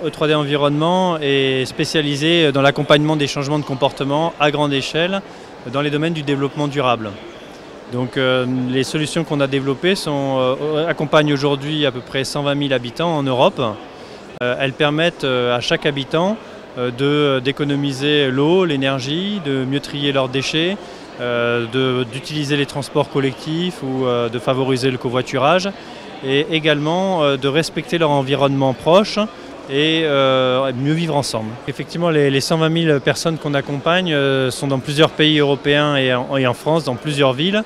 E3D Environnement est spécialisé dans l'accompagnement des changements de comportement à grande échelle dans les domaines du développement durable. Donc les solutions qu'on a développées accompagnent aujourd'hui à peu près 120 000 habitants en Europe. Elles permettent à chaque habitant d'économiser l'eau, l'énergie, de mieux trier leurs déchets, d'utiliser les transports collectifs ou de favoriser le covoiturage et également de respecter leur environnement proche et mieux vivre ensemble. Effectivement, les 120 000 personnes qu'on accompagne sont dans plusieurs pays européens et en France, dans plusieurs villes.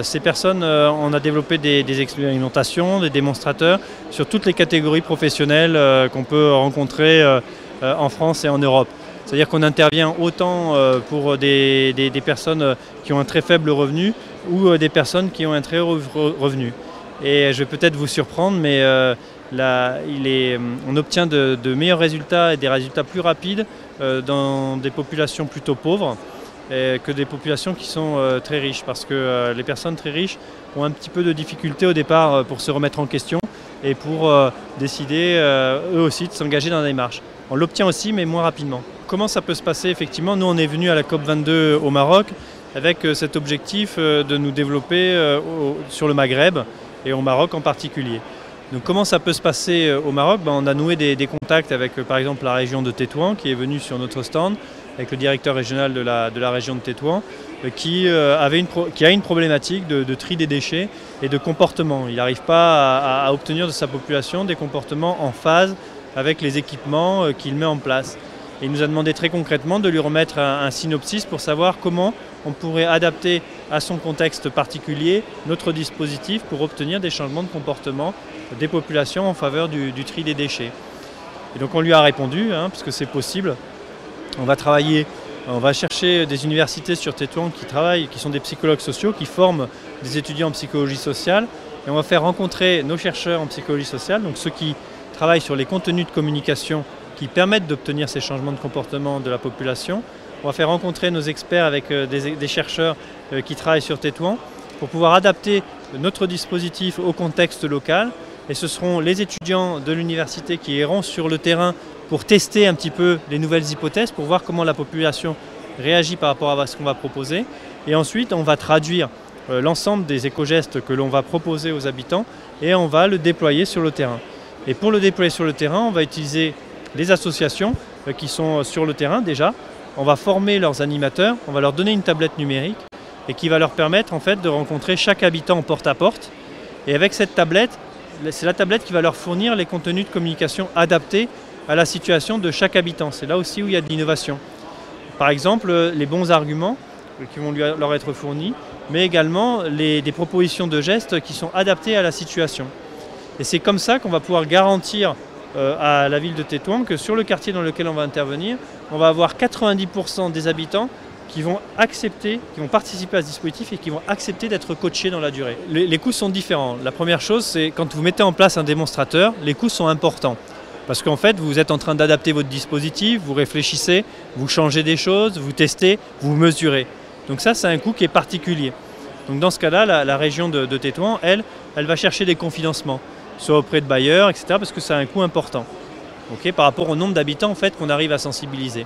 Ces personnes, on a développé des expérimentations, des démonstrateurs sur toutes les catégories professionnelles qu'on peut rencontrer en France et en Europe. C'est-à-dire qu'on intervient autant pour des personnes qui ont un très faible revenu ou des personnes qui ont un très haut revenu. Et je vais peut-être vous surprendre, mais on obtient de meilleurs résultats et des résultats plus rapides dans des populations plutôt pauvres que des populations qui sont très riches. Parce que les personnes très riches ont un petit peu de difficulté au départ pour se remettre en question et pour décider eux aussi de s'engager dans la démarche. On l'obtient aussi, mais moins rapidement. Comment ça peut se passer? Effectivement, nous on est venus à la COP22 au Maroc avec cet objectif de nous développer sur le Maghreb et au Maroc en particulier. Donc comment ça peut se passer au Maroc? On a noué des contacts avec par exemple la région de Tétouan qui est venue sur notre stand, avec le directeur régional de la région de Tétouan qui a une problématique de tri des déchets et de comportement. Il n'arrive pas à obtenir de sa population des comportements en phase avec les équipements qu'il met en place. Et il nous a demandé très concrètement de lui remettre un synopsis pour savoir comment on pourrait adapter à son contexte particulier notre dispositif pour obtenir des changements de comportement des populations en faveur du tri des déchets. Et donc on lui a répondu, puisque c'est possible. On va chercher des universités sur Tétouan qui sont des psychologues sociaux, qui forment des étudiants en psychologie sociale. Et on va faire rencontrer nos chercheurs en psychologie sociale, donc ceux qui travaillent sur les contenus de communication qui permettent d'obtenir ces changements de comportement de la population. On va faire rencontrer nos experts avec des chercheurs qui travaillent sur Tétouan pour pouvoir adapter notre dispositif au contexte local. Et ce seront les étudiants de l'université qui iront sur le terrain pour tester un petit peu les nouvelles hypothèses, pour voir comment la population réagit par rapport à ce qu'on va proposer. Et ensuite, on va traduire l'ensemble des éco-gestes que l'on va proposer aux habitants et on va le déployer sur le terrain. Et pour le déployer sur le terrain, on va utiliser des associations qui sont sur le terrain déjà. On va former leurs animateurs, on va leur donner une tablette numérique et qui va leur permettre en fait de rencontrer chaque habitant en porte-à-porte. Et avec cette tablette, c'est la tablette qui va leur fournir les contenus de communication adaptés à la situation de chaque habitant. C'est là aussi où il y a de l'innovation. Par exemple, les bons arguments qui vont leur être fournis, mais également des propositions de gestes qui sont adaptés à la situation. Et c'est comme ça qu'on va pouvoir garantir à la ville de Tétouan que sur le quartier dans lequel on va intervenir, on va avoir 90% des habitants qui vont participer à ce dispositif et qui vont accepter d'être coachés dans la durée. Les coûts sont différents. La première chose, c'est quand vous mettez en place un démonstrateur, les coûts sont importants. Parce qu'en fait, vous êtes en train d'adapter votre dispositif, vous réfléchissez, vous changez des choses, vous testez, vous mesurez. Donc ça, c'est un coût qui est particulier. Donc dans ce cas-là, la région de Tétouan, elle va chercher des confinancements, soit auprès de bailleurs, etc., parce que c'est un coût important. Par rapport au nombre d'habitants en fait, qu'on arrive à sensibiliser.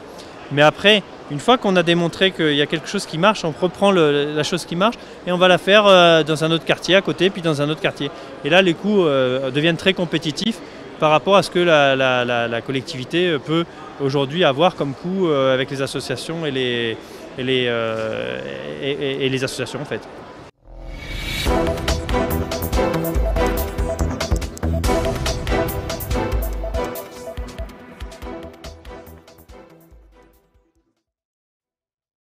Mais après, une fois qu'on a démontré qu'il y a quelque chose qui marche, on reprend la chose qui marche et on va la faire dans un autre quartier à côté, puis dans un autre quartier. Et là, les coûts deviennent très compétitifs par rapport à ce que la collectivité peut aujourd'hui avoir comme coût avec les associations et les associations en fait.